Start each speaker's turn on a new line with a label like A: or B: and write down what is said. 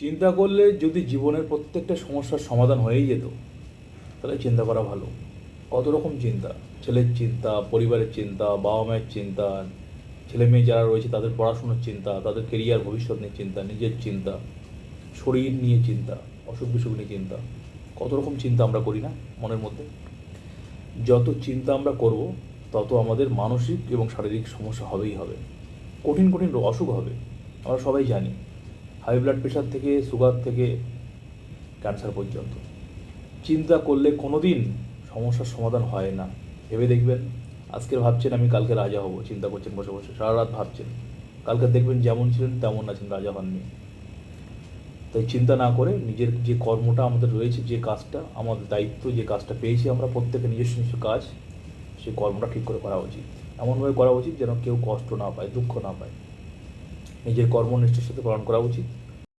A: চিন্তা করলে যদি জীবনের প্রত্যেকটা সমস্যার সমাধান হয়েই যেত, তাহলে চিন্তা করা ভালো। কত রকম চিন্তা, ছেলের চিন্তা, পরিবারের চিন্তা, বাবা মায়ের চিন্তা, ছেলে মেয়ে যারা রয়েছে তাদের পড়াশোনার চিন্তা, তাদের কেরিয়ার ভবিষ্যৎ নিয়ে চিন্তা, নিজের চিন্তা, শরীর নিয়ে চিন্তা, অসুখ বিসুখ নিয়ে চিন্তা। কত রকম চিন্তা আমরা করি না মনের মধ্যে? যত চিন্তা আমরা করব, তত আমাদের মানসিক এবং শারীরিক সমস্যা হবেই হবে, কঠিন কঠিন অসুখ হবে। আমরা সবাই জানি, হাই ব্লাড প্রেশার থেকে সুগার থেকে ক্যান্সার পর্যন্ত। চিন্তা করলে কোনো দিন সমস্যার সমাধান হয় না। ভেবে দেখবেন, আজকের ভাবছেন আমি কালকে রাজা হব, চিন্তা করছেন বসে বসে সারা রাত ভাবছেন, কালকে দেখবেন যেমন ছিলেন তেমন আছেন, রাজা হননি। তাই চিন্তা না করে নিজের যে কর্মটা আমাদের রয়েছে, যে কাজটা আমাদের দায়িত্ব, যে কাজটা পেয়েছি আমরা প্রত্যেকে, নিজস্ব নিজস্ব কাজ, সেই কর্মটা ঠিক করে করা উচিত। এমনভাবে করা উচিত যেন কেউ কষ্ট না পায়, দুঃখ না পায়। নিজের কর্মনিষ্ঠার সাথে পালন করা উচিত।